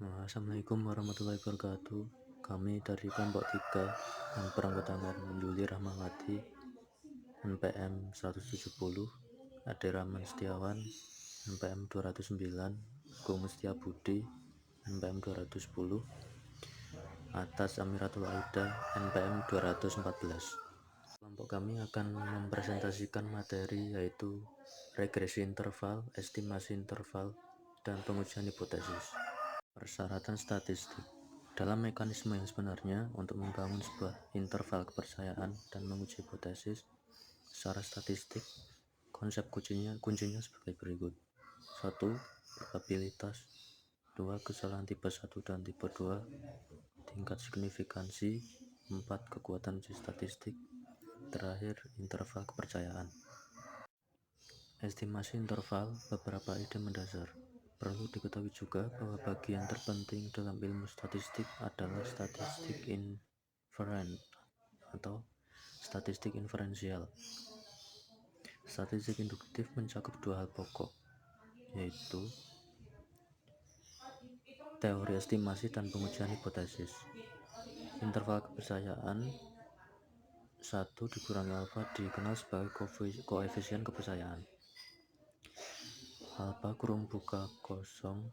Assalamualaikum warahmatullahi wabarakatuh. Kami dari kelompok 3 yang beranggotakan Yuli Rahmawati, NPM 170, Ade Rahman Setiawan, NPM 209, Agung Mustia Budi, NPM 210, Atas Amiratul Aida, NPM 214. Kelompok kami akan mempresentasikan materi yaitu regresi interval, estimasi interval, dan pengujian hipotesis. Persyaratan statistik. Dalam mekanisme yang sebenarnya, untuk membangun sebuah interval kepercayaan dan menguji hipotesis secara statistik, konsep kuncinya sebagai berikut. 1. Probabilitas. 2. Kesalahan tipe 1 dan tipe 2, tingkat signifikansi. 4. Kekuatan uji statistik. Terakhir, interval kepercayaan. Estimasi interval, beberapa ide mendasar. Perlu diketahui juga bahwa bagian terpenting dalam ilmu statistik adalah statistik inference atau statistik inferensial. Statistik induktif mencakup dua hal pokok, yaitu teori estimasi dan pengujian hipotesis. Interval kepercayaan 1 dikurangi alfa dikenal sebagai koefisien kepercayaan. Alfa kurung buka kosong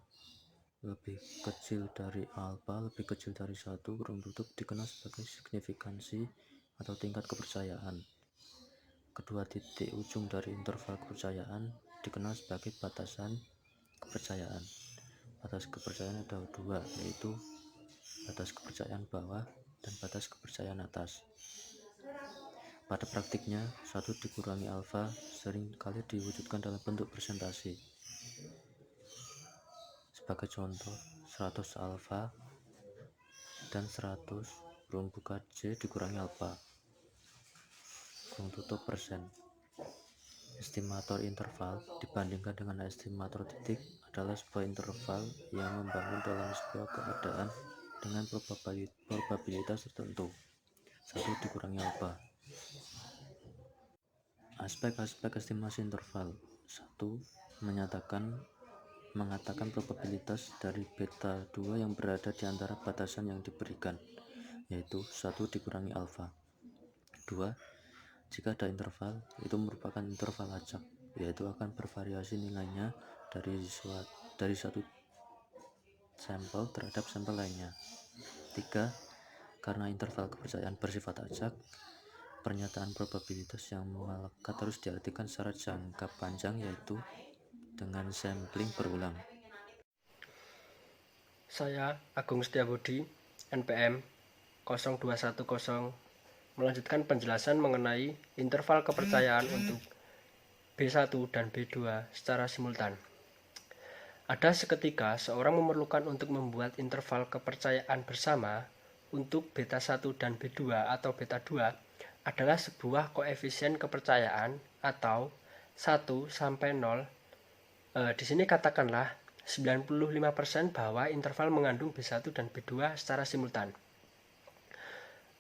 lebih kecil dari alfa lebih kecil dari 1 kurung tutup dikenal sebagai signifikansi atau tingkat kepercayaan. Kedua titik ujung dari interval kepercayaan dikenal sebagai batasan kepercayaan. Batas kepercayaan ada dua, yaitu batas kepercayaan bawah dan batas kepercayaan atas. Pada praktiknya, 1 dikurangi alfa sering kali diwujudkan dalam bentuk persentase. Sebagai contoh, 100 alfa dan 100 kurung buka J dikurangi alfa kurung tutup persen. Estimator interval dibandingkan dengan estimator titik adalah sebuah interval yang membangun dalam sebuah keadaan dengan probabilitas tertentu. 1 dikurangi alfa. Aspek-aspek estimasi interval. 1. Mengatakan probabilitas dari beta 2 yang berada di antara batasan yang diberikan, yaitu 1 dikurangi alfa. 2. Jika ada interval, itu merupakan interval acak, yaitu akan bervariasi nilainya dari satu sampel terhadap sampel lainnya. 3. Karena interval kepercayaan bersifat acak, pernyataan probabilitas yang melekat harus diartikan secara jangka panjang, yaitu dengan sampling berulang. Saya Agung Mustia Budi, NPM 0210, melanjutkan penjelasan mengenai interval kepercayaan untuk B1 dan B2 secara simultan. Ada seketika seorang memerlukan untuk membuat interval kepercayaan bersama untuk beta 1 dan B2 atau beta 2 adalah sebuah koefisien kepercayaan atau 1 sampai 0. Di sini katakanlah 95% bahwa interval mengandung B1 dan B2 secara simultan.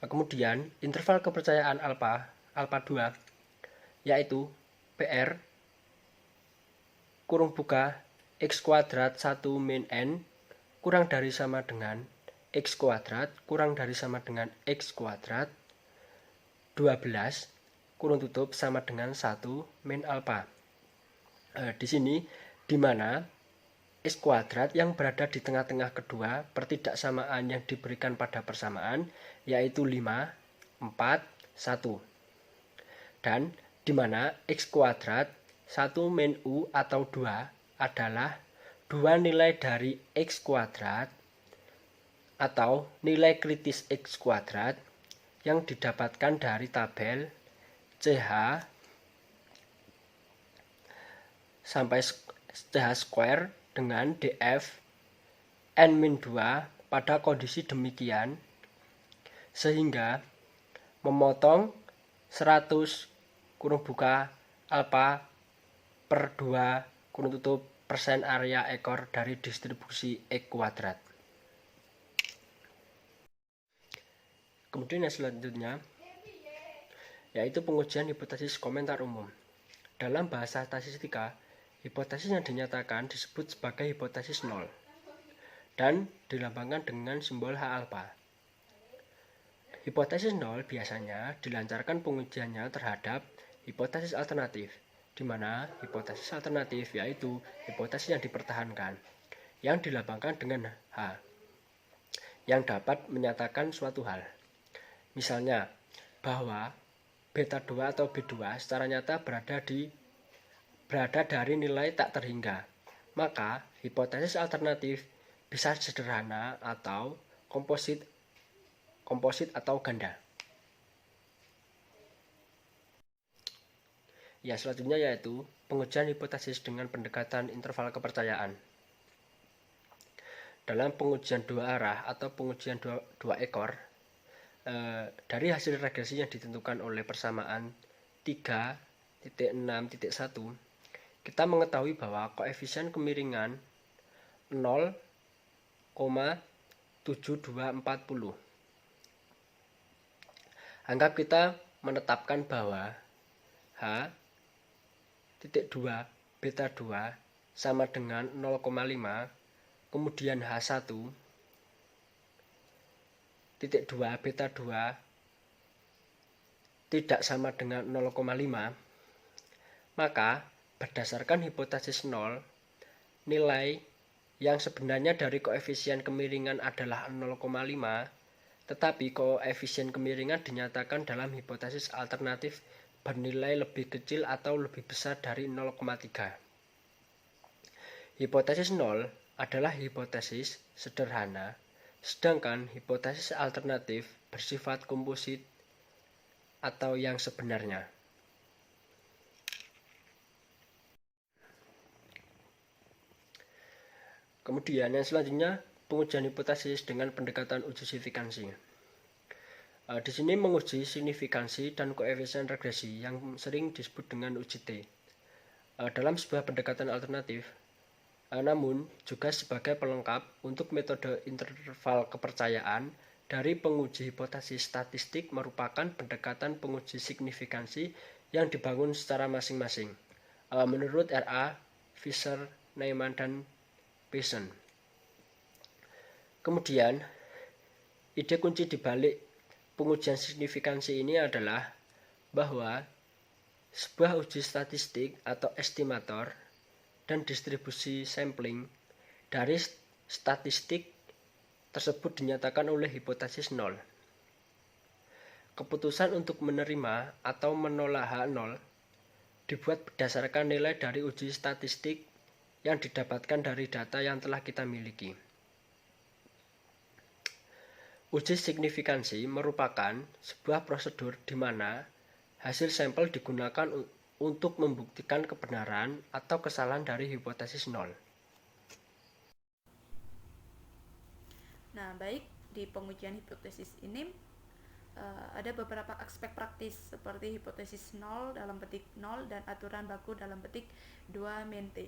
Kemudian interval kepercayaan alfa 2 yaitu PR kurung buka X kuadrat 1 min N kurang dari sama dengan X kuadrat kurang dari sama dengan X kuadrat 12 kurung tutup sama dengan 1 min alfa. Di sini di mana X kuadrat yang berada di tengah-tengah kedua pertidaksamaan yang diberikan pada persamaan yaitu 5, 4, 1. Dan di mana X kuadrat 1 min U atau 2 adalah 2 nilai dari X kuadrat atau nilai kritis X kuadrat yang didapatkan dari tabel CH sampai CH square dengan DF N-2 pada kondisi demikian sehingga memotong 100 kurung buka alfa per 2 kurung tutup persen area ekor dari distribusi X kuadrat. Kemudian yang selanjutnya yaitu pengujian hipotesis komentar umum. Dalam bahasa statistika, hipotesis yang dinyatakan disebut sebagai hipotesis nol. dan dilambangkan dengan simbol H alfa. Hipotesis nol biasanya dilancarkan pengujiannya terhadap hipotesis alternatif, di mana hipotesis alternatif yaitu hipotesis yang dipertahankan, yang dilambangkan dengan H, yang dapat menyatakan suatu hal. Misalnya, bahwa beta 2 atau B2 secara nyata berada dari nilai tak terhingga. Maka, hipotesis alternatif bisa sederhana atau komposit atau ganda. Ya, selanjutnya yaitu pengujian hipotesis dengan pendekatan interval kepercayaan. Dalam pengujian dua arah atau pengujian dua ekor, dari hasil regresi yang ditentukan oleh persamaan 3.6.1, kita mengetahui bahwa koefisien kemiringan 0,7240. Anggap kita menetapkan bahwa H.2 beta 2 sama dengan 0,5, kemudian H1 titik 2 beta 2 tidak sama dengan 0,5, maka berdasarkan hipotesis 0, nilai yang sebenarnya dari koefisien kemiringan adalah 0,5, tetapi koefisien kemiringan dinyatakan dalam hipotesis alternatif bernilai lebih kecil atau lebih besar dari 0,3. Hipotesis 0 adalah hipotesis sederhana, sedangkan hipotesis alternatif bersifat komposit atau yang sebenarnya. Kemudian yang selanjutnya, pengujian hipotesis dengan pendekatan uji signifikansi. Di sini menguji signifikansi dan koefisien regresi yang sering disebut dengan uji T. Dalam sebuah pendekatan alternatif, namun juga sebagai pelengkap untuk metode interval kepercayaan dari penguji hipotesis statistik merupakan pendekatan penguji signifikansi yang dibangun secara masing-masing. Menurut R.A., Fisher, Neyman, dan Pearson. Kemudian, ide kunci di balik pengujian signifikansi ini adalah bahwa sebuah uji statistik atau estimator dan distribusi sampling dari statistik tersebut dinyatakan oleh hipotesis 0. Keputusan untuk menerima atau menolak H0 dibuat berdasarkan nilai dari uji statistik yang didapatkan dari data yang telah kita miliki. Uji signifikansi merupakan sebuah prosedur di mana hasil sampel digunakan untuk membuktikan kebenaran atau kesalahan dari hipotesis 0. Nah, baik, di pengujian hipotesis ini ada beberapa aspek praktis seperti hipotesis 0 dalam petik 0 dan aturan baku dalam petik 2 mente.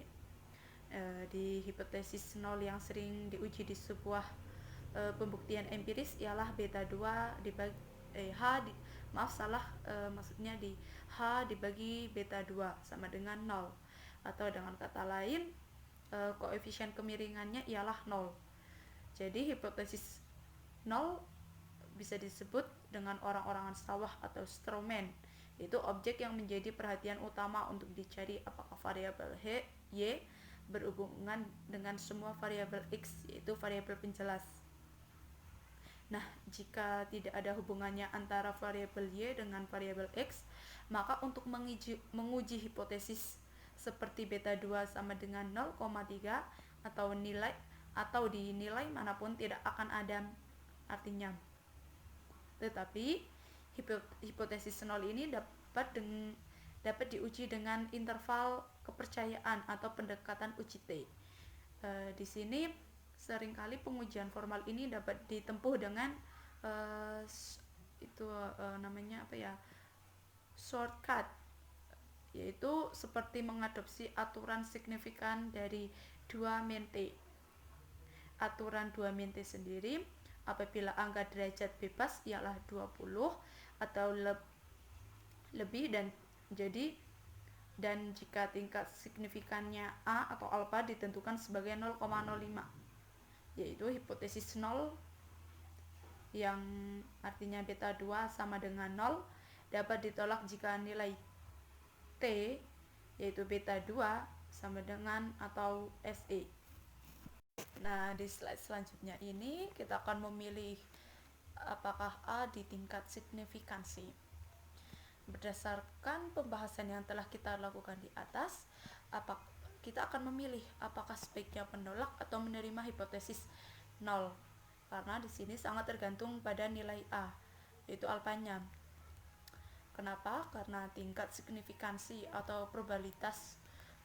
Di hipotesis 0 yang sering diuji di sebuah pembuktian empiris ialah beta 2 dibagi maksudnya di H dibagi beta 2 sama dengan 0, atau dengan kata lain koefisien kemiringannya ialah 0. Jadi hipotesis 0 bisa disebut dengan orang-orangan sawah atau strawman, yaitu objek yang menjadi perhatian utama untuk dicari apakah variabel Y berhubungan dengan semua variabel X, yaitu variabel penjelas. Nah, jika tidak ada hubungannya antara variabel Y dengan variabel X, maka untuk menguji hipotesis seperti beta 2 sama dengan 0,3 atau dinilai manapun tidak akan ada artinya. Tetapi hipotesis 0 ini dapat diuji dengan interval kepercayaan atau pendekatan uji T. Di sini seringkali pengujian formal ini dapat ditempuh dengan shortcut, yaitu seperti mengadopsi aturan signifikan dari 2 mente. Aturan 2 mente sendiri, apabila angka derajat bebas ialah 20 atau lebih dan jika tingkat signifikannya A atau alfa ditentukan sebagai 0,05. yaitu hipotesis 0 yang artinya beta 2 sama dengan 0 dapat ditolak jika nilai T yaitu beta 2 sama dengan atau SE. Nah, di slide selanjutnya ini kita akan memilih apakah A di tingkat signifikansi. Berdasarkan pembahasan yang telah kita lakukan di atas, kita akan memilih apakah sebaiknya menolak atau menerima hipotesis 0. Karena di sini sangat tergantung pada nilai A, yaitu alfanya. Kenapa? Karena tingkat signifikansi atau probabilitas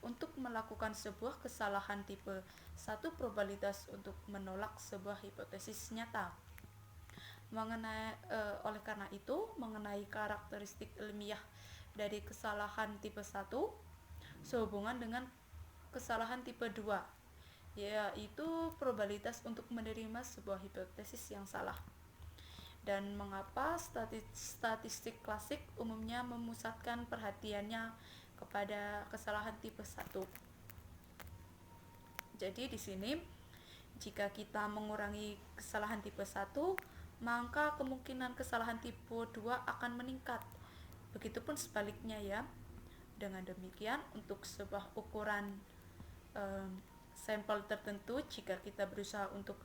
untuk melakukan sebuah kesalahan tipe 1 probabilitas untuk menolak sebuah hipotesis nyata. Oleh karena itu, mengenai karakteristik ilmiah dari kesalahan tipe 1 sehubungan dengan kesalahan tipe 2, yaitu probabilitas untuk menerima sebuah hipotesis yang salah. Dan mengapa statistik klasik umumnya memusatkan perhatiannya kepada kesalahan tipe 1. Jadi di sini jika kita mengurangi kesalahan tipe 1, maka kemungkinan kesalahan tipe 2 akan meningkat. Begitupun sebaliknya ya. Dengan demikian untuk sebuah ukuran sampel tertentu, jika kita berusaha untuk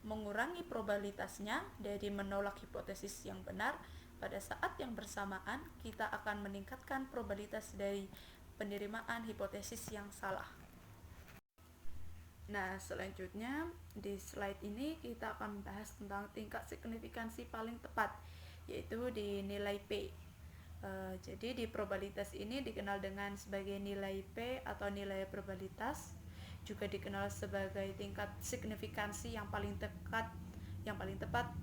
mengurangi probabilitasnya dari menolak hipotesis yang benar, pada saat yang bersamaan kita akan meningkatkan probabilitas dari penerimaan hipotesis yang salah. Nah, selanjutnya di slide ini kita akan membahas tentang tingkat signifikansi paling tepat, yaitu di nilai P. Jadi di probabilitas ini dikenal dengan sebagai nilai P atau nilai probabilitas, juga dikenal sebagai tingkat signifikansi yang paling tepat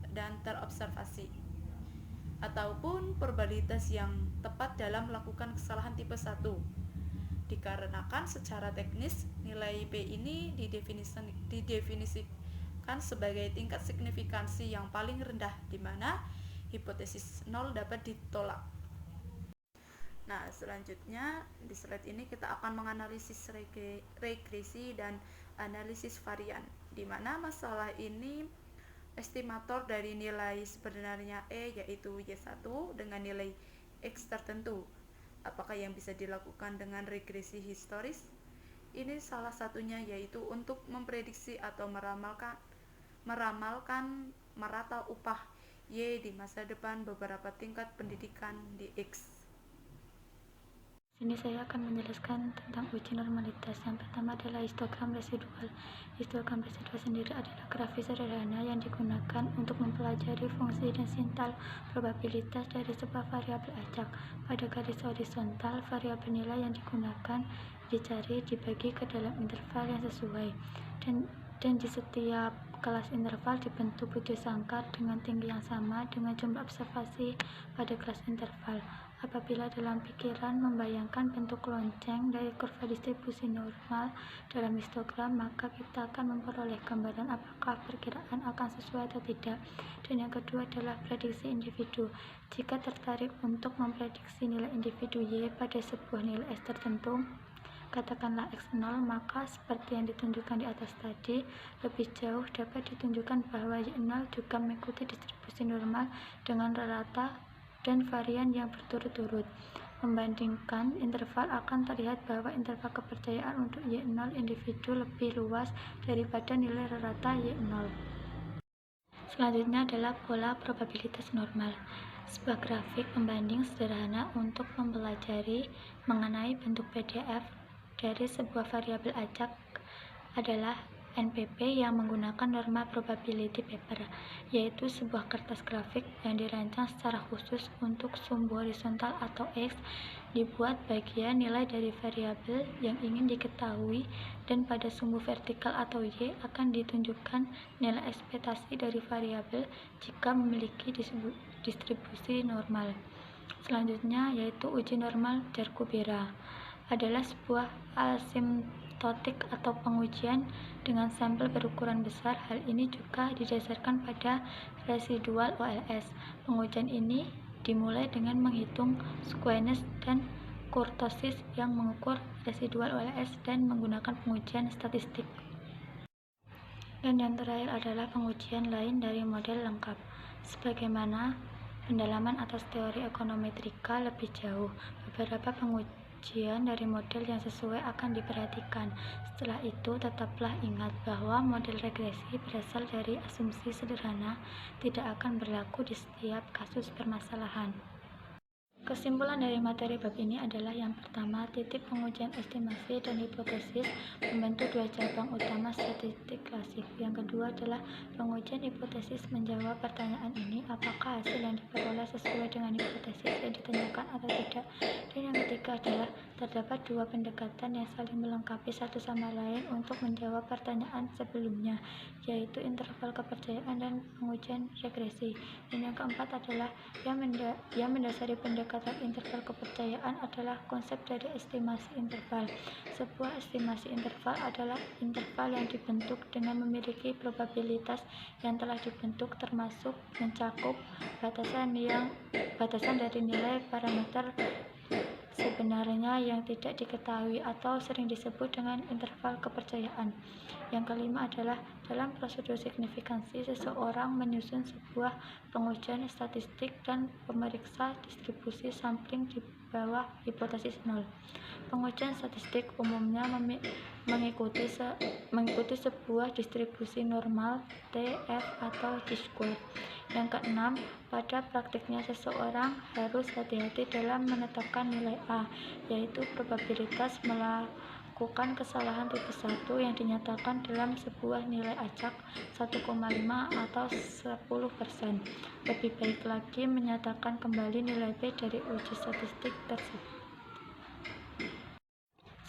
dan terobservasi, ataupun probabilitas yang tepat dalam melakukan kesalahan tipe 1. Dikarenakan secara teknis nilai P ini didefinisikan sebagai tingkat signifikansi yang paling rendah di mana hipotesis 0 dapat ditolak. Nah, selanjutnya di slide ini kita akan menganalisis regresi dan analisis varian, di mana masalah ini estimator dari nilai sebenarnya E yaitu Y1 dengan nilai X tertentu. Apakah yang bisa dilakukan dengan regresi historis? Ini salah satunya yaitu untuk memprediksi atau meramalkan merata upah Y di masa depan beberapa tingkat pendidikan di X. Sini saya akan menjelaskan tentang uji normalitas. Yang pertama adalah histogram residual. Histogram residual sendiri adalah grafis sederhana yang digunakan untuk mempelajari fungsi dan sintal probabilitas dari sebuah variabel acak. Pada garis horizontal, variabel nilai yang digunakan dicari dibagi ke dalam interval yang sesuai, dan di setiap kelas interval dibentuk bujur sangkar dengan tinggi yang sama dengan jumlah observasi pada kelas interval. Apabila dalam pikiran membayangkan bentuk lonceng dari kurva distribusi normal dalam histogram, maka kita akan memperoleh gambaran apakah perkiraan akan sesuai atau tidak. Dan yang kedua adalah prediksi individu. Jika tertarik untuk memprediksi nilai individu Y pada sebuah nilai X tertentu, katakanlah X0, maka seperti yang ditunjukkan di atas tadi, lebih jauh dapat ditunjukkan bahwa Y0 juga mengikuti distribusi normal dengan rata dan varian yang berturut-turut. Membandingkan interval, akan terlihat bahwa interval kepercayaan untuk Y0 individu lebih luas daripada nilai rata Y0. Selanjutnya adalah pola probabilitas normal. Sebuah grafik pembanding sederhana untuk mempelajari mengenai bentuk PDF dari sebuah variabel acak adalah NPP yang menggunakan norma probability paper, yaitu sebuah kertas grafik yang dirancang secara khusus untuk sumbu horizontal atau X dibuat bagian nilai dari variabel yang ingin diketahui, dan pada sumbu vertikal atau Y akan ditunjukkan nilai ekspektasi dari variabel jika memiliki distribusi normal. Selanjutnya yaitu uji normal Jarku-Bera adalah sebuah asimptotik atau pengujian dengan sampel berukuran besar. Hal ini juga didasarkan pada residual OLS. Pengujian ini dimulai dengan menghitung squeness dan kurtosis yang mengukur residual OLS dan menggunakan pengujian statistik. Dan yang terakhir adalah pengujian lain dari model lengkap. Sebagaimana pendalaman atas teori ekonometrika lebih jauh, beberapa pengujian dari model yang sesuai akan diperhatikan. Setelah itu, tetaplah ingat bahwa model regresi berasal dari asumsi sederhana, tidak akan berlaku di setiap kasus permasalahan. Kesimpulan dari materi bab ini adalah yang pertama, titik pengujian estimasi dan hipotesis membentuk dua cabang utama statistik klasik. Yang kedua adalah pengujian hipotesis menjawab pertanyaan ini, apakah hasil yang diperoleh sesuai dengan hipotesis yang ditanyakan atau tidak. Dan yang ketiga adalah terdapat dua pendekatan yang saling melengkapi satu sama lain untuk menjawab pertanyaan sebelumnya, yaitu interval kepercayaan dan pengujian regresi. Dan yang keempat adalah yang mendasari pendekatan interval kepercayaan adalah konsep dari estimasi interval. Sebuah estimasi interval adalah interval yang dibentuk dengan memiliki probabilitas yang telah dibentuk, termasuk mencakup batasan dari nilai parameter sebenarnya yang tidak diketahui atau sering disebut dengan interval kepercayaan. Yang kelima adalah dalam prosedur signifikansi, seseorang menyusun sebuah pengujian statistik dan memeriksa distribusi sampling di bawah hipotesis nol. Pengujian statistik umumnya mengikuti sebuah distribusi normal TF atau chi-square. Yang keenam, pada praktiknya seseorang harus hati-hati dalam menetapkan nilai A, yaitu probabilitas melakukan kesalahan tipe 1 yang dinyatakan dalam sebuah nilai acak 1,5 atau 10%. Lebih baik lagi menyatakan kembali nilai B dari uji statistik tersebut.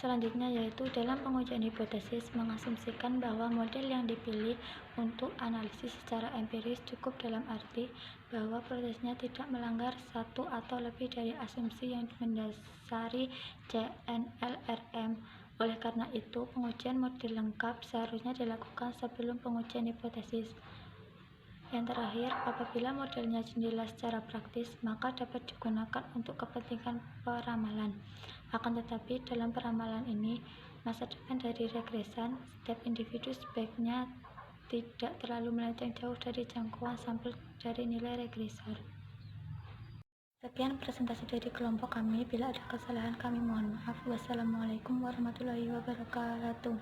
Selanjutnya yaitu dalam pengujian hipotesis mengasumsikan bahwa model yang dipilih untuk analisis secara empiris cukup dalam arti bahwa prosesnya tidak melanggar satu atau lebih dari asumsi yang mendasari CNLRM. Oleh karena itu, pengujian model lengkap seharusnya dilakukan sebelum pengujian hipotesis. Yang terakhir, apabila modelnya jendela secara praktis, maka dapat digunakan untuk kepentingan peramalan. Akan tetapi, dalam peramalan ini, masa depan dari regresan, setiap individu sebaiknya tidak terlalu melenceng jauh dari jangkauan sampel dari nilai regresor. Sekian presentasi dari kelompok kami. Bila ada kesalahan, kami mohon maaf. Wassalamualaikum warahmatullahi wabarakatuh.